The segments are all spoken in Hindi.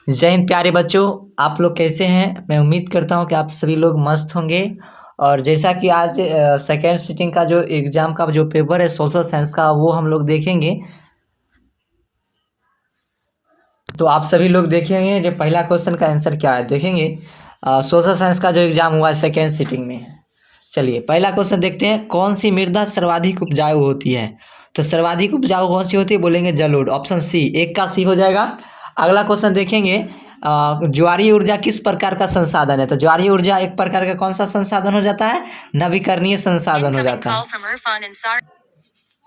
जय हिंद प्यारे बच्चों। आप लोग कैसे हैं? मैं उम्मीद करता हूं कि आप सभी लोग मस्त होंगे। और जैसा कि आज सेकेंड सिटिंग का जो एग्ज़ाम का जो पेपर है सोशल साइंस का, वो हम लोग देखेंगे। तो आप सभी लोग देखेंगे जो पहला क्वेश्चन का आंसर क्या है, देखेंगे। सोशल साइंस का जो एग्ज़ाम हुआ है सेकेंड सिटिंग में। चलिए पहला क्वेश्चन देखते हैं। कौन सी मृदा सर्वाधिक उपजाऊ होती है? तो सर्वाधिक उपजाऊ कौन सी होती है? बोलेंगे जलोढ़, ऑप्शन सी। एक का सी हो जाएगा। अगला क्वेश्चन देखेंगे। ज्वारीय ऊर्जा किस प्रकार का संसाधन है? तो ज्वारीय ऊर्जा एक प्रकार का कौन सा संसाधन हो जाता है? नवीकरणीय संसाधन हो जाता है।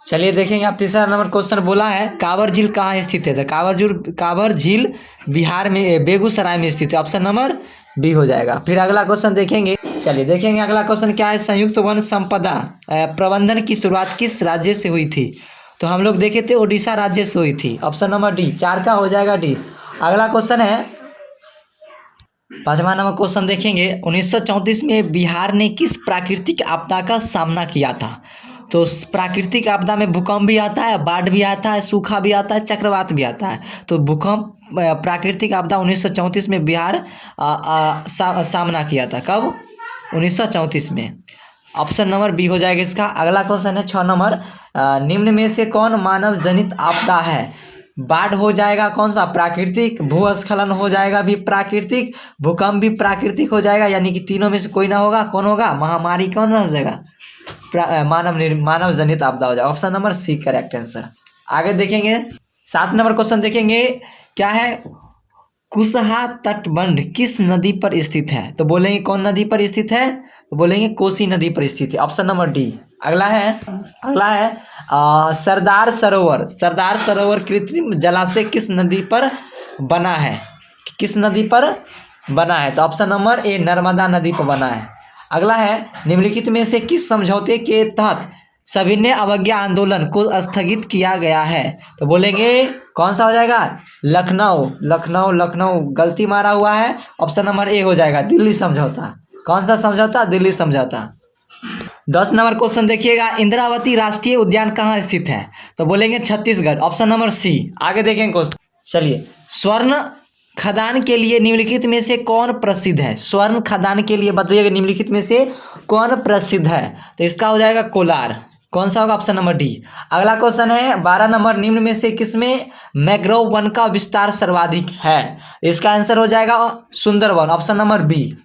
चलिए देखेंगे। आप तीसरा नंबर क्वेश्चन बोला है कांवर झील कहाँ स्थित है? तो कांवर झील बिहार में बेगूसराय में स्थित है, ऑप्शन नंबर बी हो जाएगा। फिर अगला क्वेश्चन देखेंगे। चलिए देखेंगे अगला क्वेश्चन क्या है। संयुक्त वन संपदा प्रबंधन की शुरुआत किस राज्य से हुई थी? तो हम लोग देखे थे उड़ीसा राज्य से हुई थी, ऑप्शन नंबर डी। चार का हो जाएगा डी। अगला क्वेश्चन है पांचवा नंबर क्वेश्चन देखेंगे। 1934 में बिहार ने किस प्राकृतिक आपदा का सामना किया था? तो प्राकृतिक आपदा में भूकंप भी आता है, बाढ़ भी आता है, सूखा भी आता है, चक्रवात भी आता है। तो भूकंप प्राकृतिक आपदा 1934 में बिहार सामना किया था। कब? 1934 में। ऑप्शन नंबर बी हो जाएगा इसका। अगला क्वेश्चन है 6 नंबर। निम्न में से कौन मानव जनित आपदा है? बाढ़ हो जाएगा कौन सा? प्राकृतिक। भूस्खलन हो जाएगा भी प्राकृतिक। भूकंप भी प्राकृतिक हो जाएगा, यानी कि तीनों में से कोई ना होगा। कौन होगा? महामारी। कौन हो जाएगा? मानव जनित आपदा हो जाएगा, option number C correct answer. आगे देखेंगे 7 नंबर क्वेश्चन देखेंगे। क्या है? कुशहा तटबंध किस नदी पर स्थित है? तो बोलेंगे कौन नदी पर स्थित है? तो बोलेंगे कोसी नदी पर स्थित है, ऑप्शन नंबर डी। अगला है सरदार सरोवर कृत्रिम जलाशय किस नदी पर बना है? किस नदी पर बना है? तो ऑप्शन नंबर ए नर्मदा नदी पर बना है। अगला है निम्नलिखित में से किस समझौते के तहत सविनय अवज्ञा आंदोलन को स्थगित किया गया है? तो बोलेंगे कौन सा हो जाएगा? लखनऊ गलती मारा हुआ है, ऑप्शन नंबर ए हो जाएगा दिल्ली समझौता। कौन सा समझौता? दिल्ली समझौता। 10 नंबर क्वेश्चन देखिएगा। इंद्रावती राष्ट्रीय उद्यान कहाँ स्थित है? तो बोलेंगे छत्तीसगढ़, ऑप्शन नंबर सी। आगे देखेंगे क्वेश्चन। चलिए स्वर्ण खदान के लिए निम्नलिखित में से कौन प्रसिद्ध है? स्वर्ण खदान के लिए बताइएगा निम्नलिखित में से कौन प्रसिद्ध है? तो इसका हो जाएगा कोलार। कौन सा होगा? Option number D. अगला क्वेश्चन है 12 नंबर। निम्न में से किसमें मैंग्रोव वन का विस्तार सर्वाधिक है? इसका आंसर हो जाएगा सुंदरवन, ऑप्शन नंबर बी।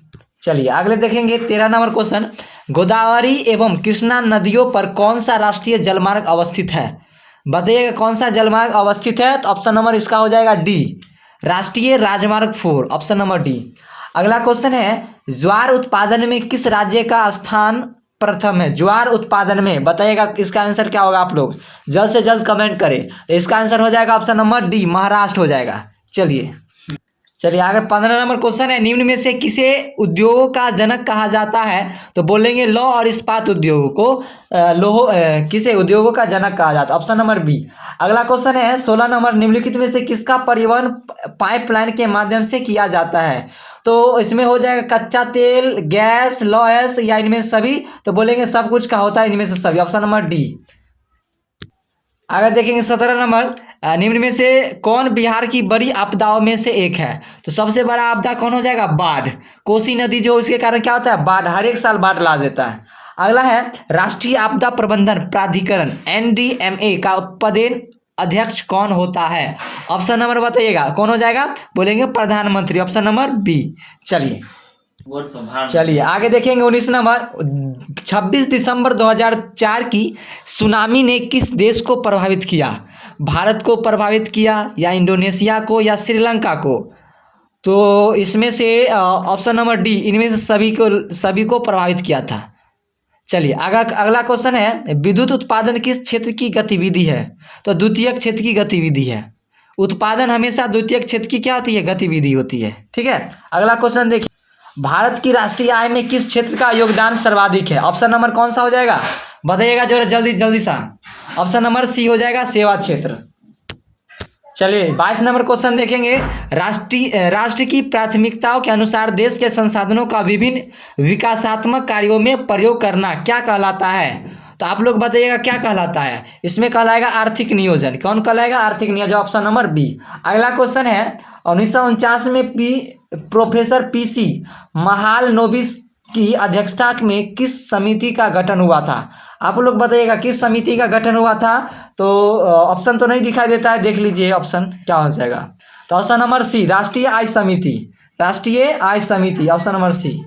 चलिए अगले देखेंगे 13 नंबर क्वेश्चन। गोदावरी एवं कृष्णा नदियों पर कौन सा राष्ट्रीय जलमार्ग अवस्थित है? बताइएगा कौन सा जलमार्ग अवस्थित है? तो ऑप्शन नंबर इसका हो जाएगा डी, राष्ट्रीय राजमार्ग 4, ऑप्शन नंबर डी। अगला क्वेश्चन है ज्वार उत्पादन में किस राज्य का स्थान प्रथम है? ज्वार उत्पादन में बताइएगा इसका आंसर क्या होगा? आप लोग जल्द से जल्द कमेंट करें। इसका आंसर हो जाएगा ऑप्शन नंबर डी, महाराष्ट्र हो जाएगा। चलिए आगे 15 नंबर क्वेश्चन है। निम्न में से किसे उद्योगों का जनक कहा जाता है? तो बोलेंगे लौह और इस्पात उद्योगों को किसे उद्योगों का जनक कहा जाता है? Option number B. अगला क्वेश्चन है 16 नंबर। निम्नलिखित में से किसका परिवहन पाइपलाइन के माध्यम से किया जाता है? तो इसमें हो जाएगा कच्चा तेल, गैस, लौह या इनमें सभी? तो बोलेंगे सब कुछ का होता है इनमें से सभी, ऑप्शन नंबर डी। अगर देखेंगे 17 नंबर। निम्न में से कौन बिहार की बड़ी आपदाओं में से एक है? तो सबसे बड़ा आपदा कौन हो जाएगा? बाढ़। कोसी नदी जो इसके कारण क्या होता है? बाढ़, हर एक साल बाढ़ ला देता है। अगला है राष्ट्रीय आपदा प्रबंधन प्राधिकरण एनडीएमए का पदेन अध्यक्ष कौन होता है? ऑप्शन नंबर बताइएगा कौन हो जाएगा? बोलेंगे प्रधानमंत्री, ऑप्शन नंबर बी। चलिए आगे देखेंगे 19 नंबर। 26 दिसंबर 2004 की सुनामी ने किस देश को प्रभावित किया? भारत को प्रभावित किया या इंडोनेशिया को या श्रीलंका को? तो इसमें से ऑप्शन नंबर डी, इनमें से सभी को प्रभावित किया था। चलिए अगला क्वेश्चन है विद्युत उत्पादन किस क्षेत्र की गतिविधि है? तो द्वितीयक क्षेत्र की गतिविधि है। उत्पादन हमेशा द्वितीयक क्षेत्र की क्या होती है? गतिविधि होती है। ठीक है। अगला क्वेश्चन देखिए। भारत की राष्ट्रीय आय में किस क्षेत्र का योगदान सर्वाधिक है? ऑप्शन नंबर कौन सा हो जाएगा? बताइएगा जरा जल्दी सा। ऑप्शन नंबर सी हो जाएगा सेवा क्षेत्र। चलिए 22 नंबर क्वेश्चन देखेंगे। राष्ट्र की प्राथमिकताओं के अनुसार देश के संसाधनों का विभिन्न विकासात्मक कार्यों में प्रयोग करना क्या कहलाता है? तो आप लोग बताइएगा क्या कहलाता है। इसमें कहलाएगा आर्थिक नियोजन। कौन कहलाएगा? आर्थिक नियोजन, ऑप्शन नंबर बी। अगला क्वेश्चन है 1949 में प्रोफेसर पीसी महालनोबिस की अध्यक्षता में किस समिति का गठन हुआ था? आप लोग बताइएगा किस समिति का गठन हुआ था। तो ऑप्शन तो नहीं दिखाई देता है, देख लीजिए ऑप्शन क्या हो जाएगा। तो ऑप्शन नंबर सी, राष्ट्रीय आय समिति। राष्ट्रीय आय समिति, ऑप्शन नंबर सी।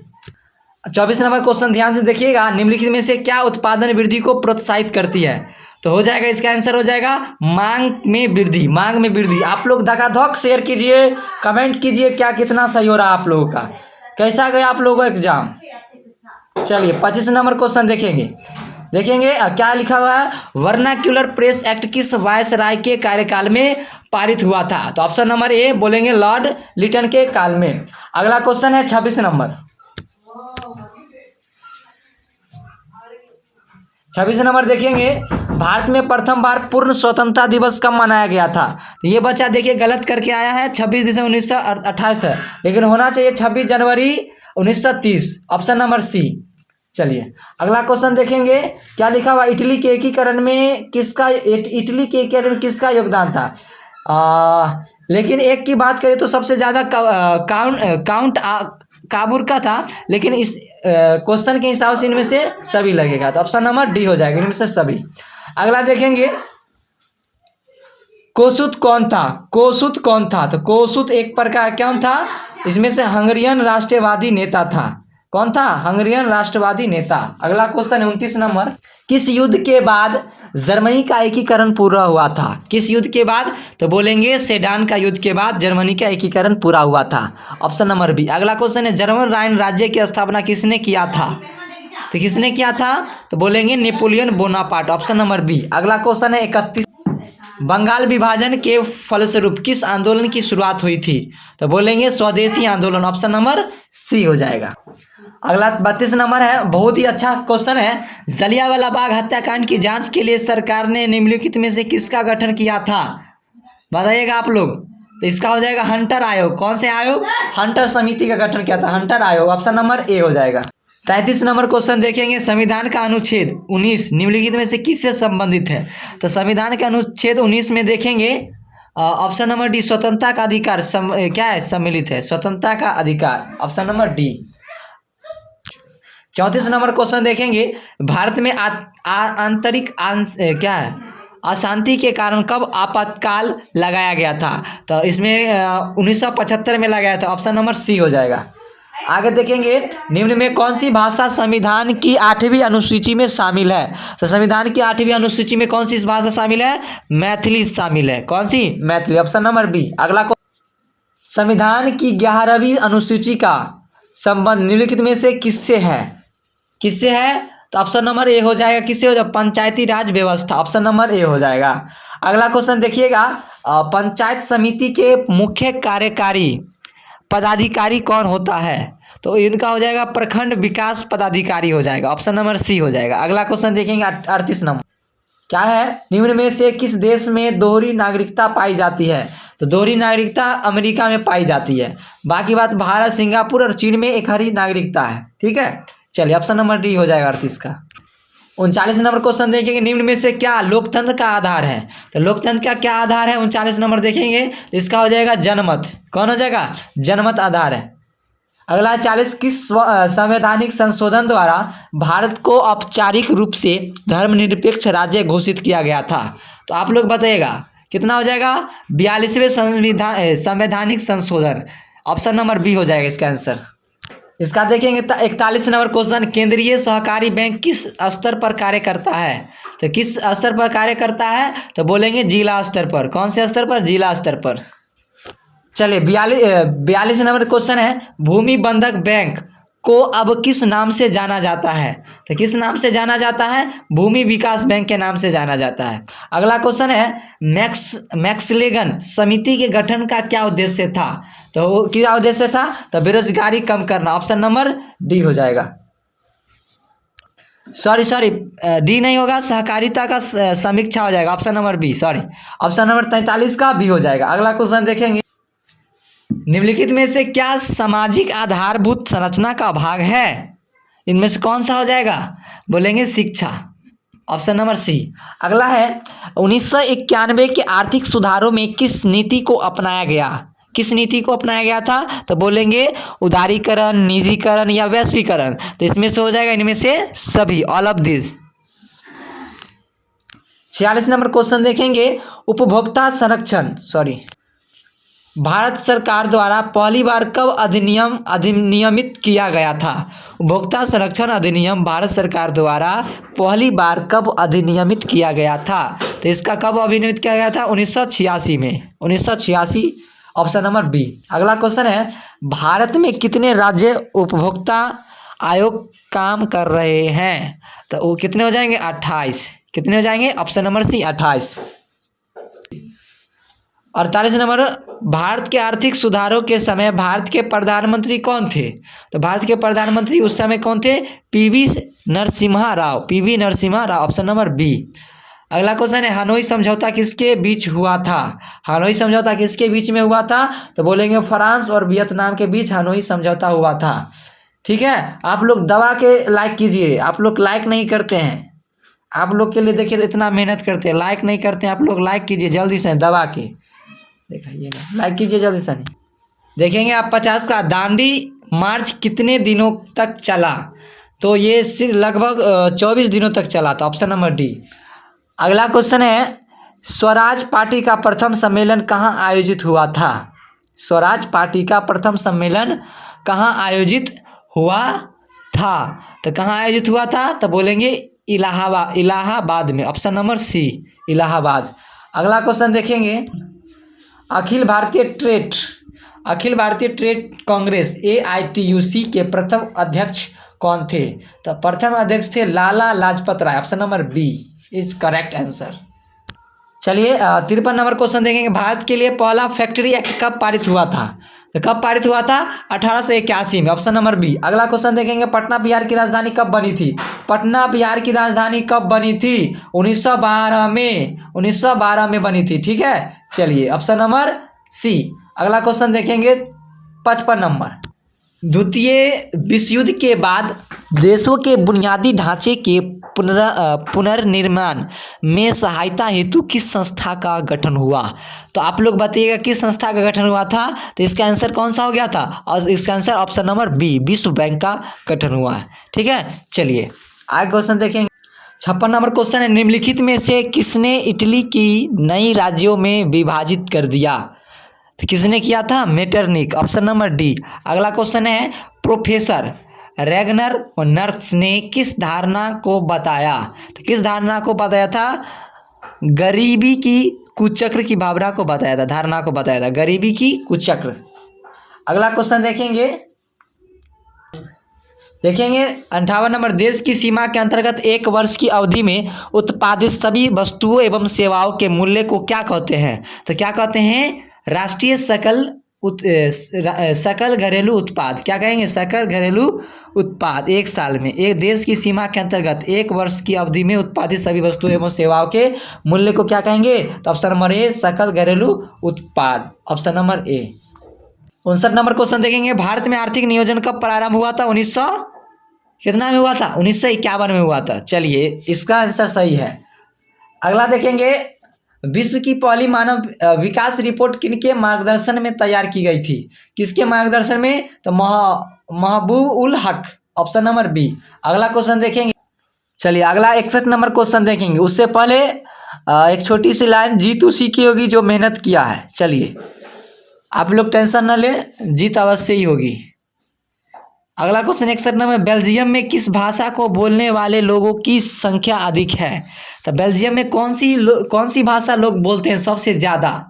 24 नंबर क्वेश्चन ध्यान से देखिएगा, निम्नलिखित में से क्या उत्पादन वृद्धि को प्रोत्साहित करती है? तो हो जाएगा, इसका आंसर हो जाएगा मांग में वृद्धि। मांग में वृद्धि। आप लोग धकाधक शेयर कीजिए, कमेंट कीजिए क्या कितना सही हो रहा है आप लोगों का, कैसा गया आप लोगों का एग्जाम। चलिए 25 नंबर क्वेश्चन देखेंगे क्या लिखा हुआ है। वर्नाक्यूलर प्रेस एक्ट किस वायसराय के कार्यकाल में पारित हुआ था? तो ऑप्शन नंबर ए बोलेंगे लॉर्ड लिटन के काल में। अगला क्वेश्चन है 26 नंबर। 26 नंबर देखेंगे, भारत में प्रथम बार पूर्ण स्वतंत्रता दिवस कब मनाया गया था? तो ये बच्चा देखिए गलत करके आया है, 26 दिसंबर 1928 है, लेकिन होना चाहिए 26 जनवरी 1930, ऑप्शन नंबर सी। चलिए अगला क्वेश्चन देखेंगे क्या लिखा हुआ। इटली के एकीकरण में किसका योगदान था? लेकिन एक की बात करें तो सबसे ज़्यादा काउंट काबूर का था, लेकिन इस क्वेश्चन के हिसाब से इनमें से सभी लगेगा, तो ऑप्शन नंबर डी हो जाएगा, इनमें से सभी। अगला देखेंगे कोसुत कौन था? तो कोसुत एक प्रकार कौन था? इसमें से हंगरियन राष्ट्रवादी नेता था। कौन था? हंगरियन राष्ट्रवादी नेता। अगला क्वेश्चन है 29 नंबर। किस युद्ध के बाद जर्मनी का एकीकरण पूरा हुआ था? किस युद्ध के बाद? तो बोलेंगे सेडान का युद्ध के बाद जर्मनी का एकीकरण पूरा हुआ था, ऑप्शन नंबर बी। अगला क्वेश्चन है जर्मन राइन राज्य की स्थापना किसने किया था? तो किसने किया था? तो बोलेंगे Napoleon Bonaparte, option number B. अगला क्वेश्चन है 31। बंगाल विभाजन के फलस्वरूप किस आंदोलन की शुरुआत हुई थी? तो बोलेंगे स्वदेशी आंदोलन, ऑप्शन नंबर सी हो जाएगा। अगला 32 नंबर है, बहुत ही अच्छा क्वेश्चन है। जलियांवाला बाग हत्याकांड की जांच के लिए सरकार ने निम्नलिखित में से किसका गठन किया था? बताइएगा आप लोग। तो इसका हो जाएगा हंटर आयोग। कौन से आयोग? हंटर समिति का गठन किया था, हंटर आयोग, ऑप्शन नंबर ए हो जाएगा। 33 नंबर क्वेश्चन देखेंगे, संविधान का अनुच्छेद 19 निम्नलिखित में से किससे संबंधित है? तो संविधान के अनुच्छेद 19 में देखेंगे ऑप्शन नंबर डी, स्वतंत्रता का अधिकार क्या है? सम्मिलित है, स्वतंत्रता का अधिकार, option number D. 34 number question देखेंगे, भारत में आंतरिक क्या है अशांति के कारण कब आपातकाल लगाया गया था? तो इसमें 1975 में लगाया था, ऑप्शन नंबर सी हो जाएगा। आगे देखेंगे निम्न में कौन सी भाषा संविधान की 8वीं अनुसूची में शामिल है? तो संविधान की 8वीं अनुसूची में कौन सी भाषा शामिल है? मैथिली शामिल है। कौन सी? Maithili, option number B. अगला संविधान की 11वीं अनुसूची का संबंध निम्नलिखित में से किससे है? किससे है? तो ऑप्शन नंबर ए हो जाएगा। किससे हो जाएगा? पंचायती राज व्यवस्था, ऑप्शन नंबर ए हो जाएगा। अगला क्वेश्चन देखिएगा, पंचायत समिति के मुख्य कार्यकारी पदाधिकारी कौन होता है? तो इनका हो जाएगा प्रखंड विकास पदाधिकारी हो जाएगा, ऑप्शन नंबर सी हो जाएगा। अगला क्वेश्चन देखेंगे 38 नंबर। क्या है? निम्न में से किस देश में दोहरी नागरिकता पाई जाती है? तो दोहरी नागरिकता अमेरिका में पाई जाती है, बाकी बात भारत, सिंगापुर और चीन में एक ही नागरिकता है। ठीक है, चलिए ऑप्शन नंबर डी हो जाएगा 38 का। 39 नंबर क्वेश्चन देखेंगे, निम्न में से क्या लोकतंत्र का आधार है? तो लोकतंत्र का क्या आधार है? 39 नंबर देखेंगे, इसका हो जाएगा जनमत। कौन हो जाएगा? जनमत आधार है। अगला 40, किस संवैधानिक संशोधन द्वारा भारत को औपचारिक रूप से धर्मनिरपेक्ष राज्य घोषित किया गया था? तो आप लोग बताइएगा कितना हो जाएगा? 42वें संवैधानिक संशोधन, ऑप्शन नंबर बी हो जाएगा इसका आंसर। इसका देखेंगे 41 नंबर क्वेश्चन, केंद्रीय सहकारी बैंक किस स्तर पर कार्य करता है? तो किस स्तर पर कार्य करता है? तो बोलेंगे जिला स्तर पर। कौन से स्तर पर? जिला स्तर पर। चलिए 42 नंबर क्वेश्चन है, भूमि बंधक बैंक को अब किस नाम से जाना जाता है? तो किस नाम से जाना जाता है? भूमि विकास बैंक के नाम से जाना जाता है। अगला क्वेश्चन है, मैक्सलेगन समिति के गठन का क्या उद्देश्य था? तो क्या उद्देश्य था? तो बेरोजगारी कम करना, ऑप्शन नंबर डी हो जाएगा। सॉरी डी नहीं होगा, सहकारिता का समीक्षा हो जाएगा, option number B. Sorry, option number 43 का बी हो जाएगा। अगला क्वेश्चन देखेंगे, निम्नलिखित में से क्या सामाजिक आधारभूत संरचना का भाग है? इनमें से कौन सा हो जाएगा? बोलेंगे शिक्षा, ऑप्शन नंबर सी। अगला है 1991 के आर्थिक सुधारों में किस नीति को अपनाया गया? किस नीति को अपनाया गया था? तो बोलेंगे उदारीकरण, निजीकरण या वैश्वीकरण। तो इसमें से हो जाएगा इनमें से सभी, all of this. 46 number question देखेंगे, उपभोक्ता संरक्षण भारत सरकार द्वारा पहली बार कब अधिनियमित किया गया था? उपभोक्ता संरक्षण अधिनियम भारत सरकार द्वारा पहली बार कब अधिनियमित किया गया था? तो इसका कब अधिनियमित किया गया था? 1986 में, 1986, ऑप्शन नंबर बी। अगला क्वेश्चन है, भारत में कितने राज्य उपभोक्ता आयोग काम कर रहे हैं? तो वो कितने हो जाएंगे? 28। कितने हो जाएंगे? Option number C 28। 48 नंबर, भारत के आर्थिक सुधारों के समय भारत के प्रधानमंत्री कौन थे? तो भारत के प्रधानमंत्री उस समय कौन थे? PV Narasimha Rao, PV Narasimha Rao, option number B. अगला क्वेश्चन है, हनोई समझौता किसके बीच हुआ था? हनोई समझौता किसके बीच में हुआ था? तो बोलेंगे फ्रांस और वियतनाम के बीच हनोई समझौता हुआ था। ठीक है, आप लोग दबा के लाइक कीजिए, आप लोग लाइक नहीं करते हैं। आप लोग के लिए देखिए इतना मेहनत करते हैं, लाइक नहीं करते हैं। आप लोग लाइक कीजिए जल्दी से, दबा के दिखाइए ना, लाइक कीजिए जल्दी से। देखेंगे आप 50 का, दांडी मार्च कितने दिनों तक चला? तो ये सिर्फ लगभग 24 दिनों तक चला था, ऑप्शन नंबर डी। अगला क्वेश्चन है, स्वराज पार्टी का प्रथम सम्मेलन कहाँ आयोजित हुआ था? स्वराज पार्टी का प्रथम सम्मेलन कहाँ आयोजित हुआ था? तो कहाँ आयोजित हुआ था? तो बोलेंगे इलाहाबाद, इलाहाबाद में, ऑप्शन नंबर सी, इलाहाबाद। अगला क्वेश्चन देखेंगे, अखिल भारतीय ट्रेड कांग्रेस AITUC के प्रथम अध्यक्ष कौन थे? तो प्रथम अध्यक्ष थे Lala Lajpat Rai, option number B is correct answer. चलिए 53 नंबर क्वेश्चन देखेंगे, भारत के लिए पहला फैक्ट्री एक्ट कब पारित हुआ था? तो कब पारित हुआ था? 1881 में, ऑप्शन नंबर बी। अगला क्वेश्चन देखेंगे, पटना बिहार की राजधानी कब बनी थी? पटना बिहार की राजधानी कब बनी थी? 1912 में, 1912 में बनी थी। ठीक है, चलिए ऑप्शन नंबर सी। अगला क्वेश्चन देखेंगे 55 नंबर, द्वितीय विश्व युद्ध के बाद देशों के बुनियादी ढांचे के पुनर्निर्माण में सहायता हेतु किस संस्था का गठन हुआ? तो आप लोग बताइएगा किस संस्था का गठन हुआ था? तो इसका आंसर कौन सा हो गया था? और इसका आंसर ऑप्शन नंबर बी, विश्व बैंक का गठन हुआ है। ठीक है, चलिए आगे क्वेश्चन देखेंगे। 56 नंबर क्वेश्चन है, निम्नलिखित में से किसने इटली की नई राज्यों में विभाजित कर दिया? तो किसने किया था? Metternich, option number D. अगला क्वेश्चन है, प्रोफेसर रैगनर नर्स ने किस धारणा को बताया? तो किस धारणा को बताया था? गरीबी की कुचक्र की भावना को बताया था, धारणा को बताया था, गरीबी की कुचक्र। अगला क्वेश्चन देखेंगे 58 नंबर, देश की सीमा के अंतर्गत एक वर्ष की अवधि में उत्पादित सभी वस्तुओं एवं सेवाओं के मूल्य को क्या कहते हैं? तो क्या कहते हैं? राष्ट्रीय सकल घरेलू उत्पाद। क्या कहेंगे? सकल घरेलू उत्पाद। एक साल में, एक देश की सीमा के अंतर्गत एक वर्ष की अवधि में उत्पादित सभी वस्तुओं एवं सेवाओं के मूल्य को क्या कहेंगे? तो ऑप्शन नंबर ए, सकल घरेलू उत्पाद, option number A. 59 number question देखेंगे, भारत में आर्थिक नियोजन कब प्रारंभ हुआ था? 1900 कितना में हुआ था? 1951 में हुआ था। चलिए इसका आंसर सही है। अगला देखेंगे, विश्व की पहली मानव विकास रिपोर्ट किनके मार्गदर्शन में तैयार की गई थी? किसके मार्गदर्शन में? तो महबूब ul Haq, option number B. अगला क्वेश्चन देखेंगे, चलिए अगला 61 नंबर क्वेश्चन देखेंगे। उससे पहले एक छोटी सी लाइन, जीत उसी की होगी जो मेहनत किया है। चलिए आप लोग टेंशन न ले, जीत अवश्य ही होगी। अगला क्वेश्चन 61 नंबर, बेल्जियम में किस भाषा को बोलने वाले लोगों की संख्या अधिक है? तो बेल्जियम में कौन सी भाषा लोग बोलते हैं सबसे ज़्यादा?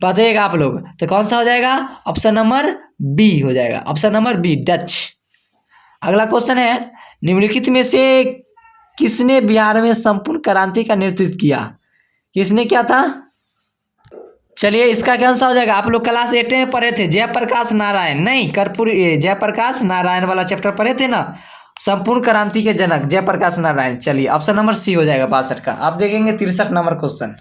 बताइएगा आप लोग। तो कौन सा हो जाएगा? ऑप्शन नंबर बी हो जाएगा, ऑप्शन नंबर बी, डच। अगला क्वेश्चन है, निम्नलिखित में से किसने बिहार में संपूर्ण क्रांति का नेतृत्व किया? किसने किया था? चलिए इसका क्या आंसर हो जाएगा? आप लोग क्लास 8 में पढ़े थे, जयप्रकाश नारायण, नहीं कर्पूरी, जयप्रकाश नारायण वाला चैप्टर पढ़े थे ना, संपूर्ण क्रांति के जनक जयप्रकाश नारायण। चलिए ऑप्शन नंबर सी हो जाएगा 62 का। आप देखेंगे 63 नंबर क्वेश्चन।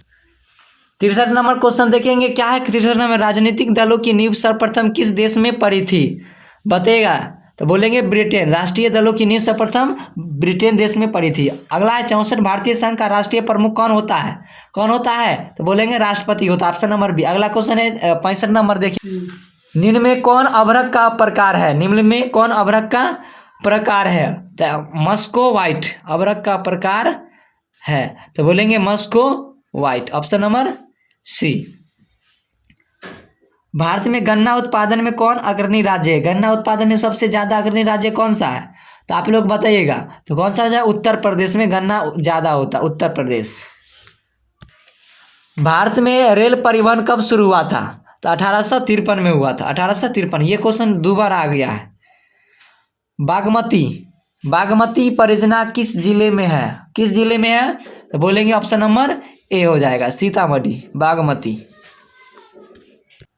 63 नंबर क्वेश्चन देखेंगे, क्या है 63 नंबर, राजनीतिक दलों की नींव सर्वप्रथम किस देश में पड़ी थी? बताइएगा। तो बोलेंगे ब्रिटेन। राष्ट्रीय दलों की नींव सर्वप्रथम ब्रिटेन देश में पड़ी थी। अगला है 64 भारतीय संघ का राष्ट्रीय प्रमुख कौन होता है? कौन होता है? तो बोलेंगे राष्ट्रपति होता है, ऑप्शन नंबर बी। अगला क्वेश्चन है 65 नंबर, देखिए निम्न में कौन अभ्रक का प्रकार है? निम्न में कौन अभ्रक का प्रकार है? तो मस्को व्हाइट अभ्रक का प्रकार है, तो बोलेंगे muscovite, option number C. भारत में गन्ना उत्पादन में कौन अग्रणी राज्य है? गन्ना उत्पादन में सबसे ज्यादा अग्रणी राज्य कौन सा है? तो आप लोग बताइएगा। तो कौन सा है? उत्तर प्रदेश में गन्ना ज्यादा होता है, उत्तर प्रदेश। भारत में रेल परिवहन कब शुरू हुआ था? तो 1853 में हुआ था, 1853। ये क्वेश्चन दोबारा आ गया है। बागमती परियोजना किस जिले में है? किस जिले में है? तो बोलेंगे ऑप्शन नंबर ए हो जाएगा, सीतामढ़ी, बागमती।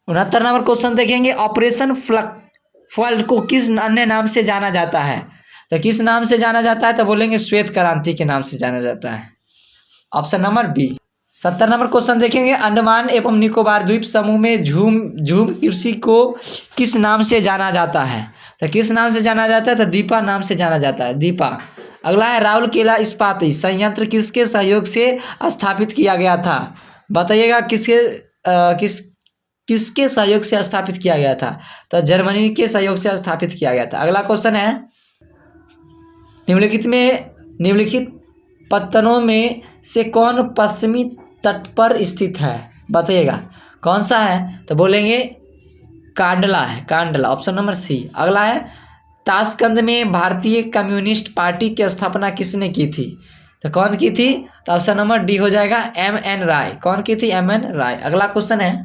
69 नंबर क्वेश्चन देखेंगे, ऑपरेशन फ्लड को किस अन्य नाम से जाना जाता है? तो किस नाम से जाना जाता है? तो बोलेंगे श्वेत क्रांति के नाम से जाना जाता है, ऑप्शन नंबर बी। 70 नंबर क्वेश्चन देखेंगे, अंडमान एवं निकोबार द्वीप समूह में झूम कृषि को किस नाम से जाना जाता है? तो किस नाम से जाना जाता है? तो दीपा नाम से जाना जाता है, दीपा। अगला है राउरकेला इस्पात संयंत्र किसके सहयोग से स्थापित किया गया था? बताइएगा किसके सहयोग से स्थापित किया गया था? तो जर्मनी के सहयोग से स्थापित किया गया था। अगला क्वेश्चन है, निम्नलिखित पत्तनों में से कौन पश्चिमी तट पर स्थित है? बताइएगा कौन सा है? तो बोलेंगे कांडला है, कांडला, ऑप्शन नंबर सी। अगला है, ताशकंद में भारतीय कम्युनिस्ट पार्टी की स्थापना किसने की थी? तो कौन की थी? तो ऑप्शन नंबर डी हो जाएगा, एम.एन. राय। कौन की थी? एम.एन. राय। अगला क्वेश्चन है,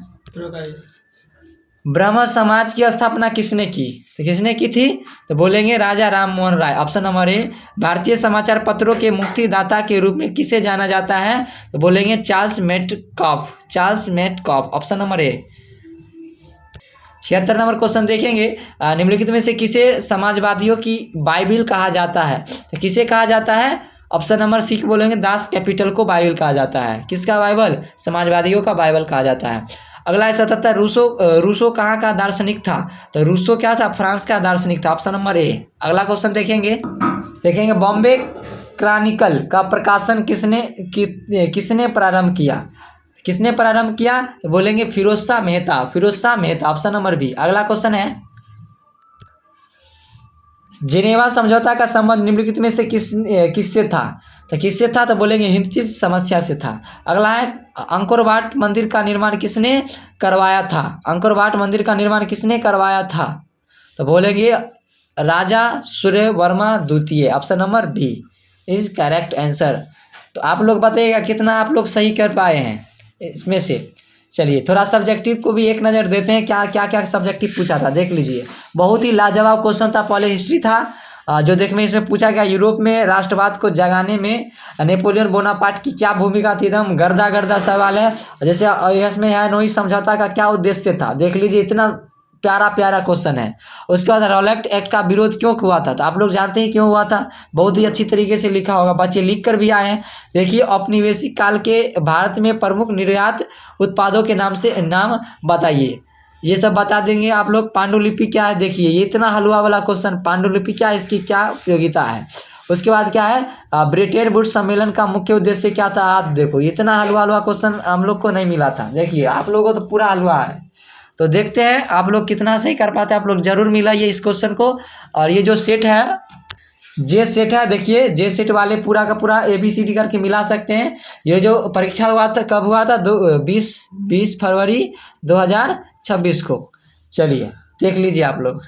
ब्रह्म समाज की स्थापना किसने की? तो किसने की थी? तो बोलेंगे राजा Ram Mohan Roy, option number A. भारतीय समाचार पत्रों के मुक्तिदाता के रूप में किसे जाना जाता है? तो बोलेंगे Charles Metcalfe, Charles Metcalfe, option number A. 76 number question देखेंगे, निम्नलिखित में से किसे समाजवादियों की बाइबिल कहा जाता है? तो किसे कहा जाता है? ऑप्शन नंबर सी को बोलेंगे दास कैपिटल को बाइबल कहा जाता है। किसका बाइबल? समाजवादियों का बाइबल कहा जाता है। अगला है 77, रूसो कहाँ का दार्शनिक था? तो रूसो क्या था? फ्रांस का दार्शनिक था, ऑप्शन नंबर ए। अगला क्वेश्चन देखेंगे बॉम्बे क्रॉनिकल का प्रकाशन किसने प्रारंभ किया? किसने प्रारंभ किया? तो बोलेंगे Feroz Shah Mehta, Feroz Shah Mehta, option number B. अगला क्वेश्चन है, जिनेवा समझौता का संबंध निम्नलिखित में से किससे था? तो किससे था? तो बोलेंगे हिंदू समस्या से था। अगला है, अंकोर वाट मंदिर का निर्माण किसने करवाया था? अंकोर वाट मंदिर का निर्माण किसने करवाया था? तो बोलेंगे राजा सूर्यवर्मा द्वितीय, option number B is correct answer. तो आप लोग बताइएगा कितना आप लोग सही कर पाए हैं इसमें से। चलिए थोड़ा सब्जेक्टिव को भी एक नज़र देते हैं, क्या सब्जेक्टिव पूछा था, देख लीजिए। बहुत ही लाजवाब क्वेश्चन था, पहले हिस्ट्री था जो देखने इसमें पूछा गया, यूरोप में राष्ट्रवाद को जगाने में नेपोलियन बोनापार्ट की क्या भूमिका थी? एकदम गर्दा सवाल है। जैसे इसमें हैनोई समझौता का क्या उद्देश्य था, देख लीजिए, इतना प्यारा क्वेश्चन है। उसके बाद रॉलेट एक्ट का विरोध क्यों हुआ था? तो आप लोग जानते हैं क्यों हुआ था, बहुत ही अच्छी तरीके से लिखा होगा, बच्चे लिख कर भी आए हैं। देखिए, औपनिवेशिक काल के भारत में प्रमुख निर्यात उत्पादों के नाम बताइए, ये सब बता देंगे आप लोग। पांडुलिपि क्या है? देखिए ये इतना हलवा वाला क्वेश्चन, पांडुलिपि क्या है, इसकी क्या उपयोगिता है? उसके बाद क्या है, ब्रिटेन वुड्स सम्मेलन का मुख्य उद्देश्य क्या था? आप देखो, इतना हलवा क्वेश्चन हम लोग को नहीं मिला था। देखिए आप लोगों को तो पूरा हलवा है। तो देखते हैं आप लोग कितना सही कर पाते हैं। आप लोग जरूर मिलाइए इस क्वेश्चन को। और ये जो सेट है, जे सेट है, देखिए जे सेट वाले पूरा का पूरा ABCD करके मिला सकते हैं। ये जो परीक्षा हुआ था, कब हुआ था? 20 फरवरी 2026 को। चलिए देख लीजिए आप लोग।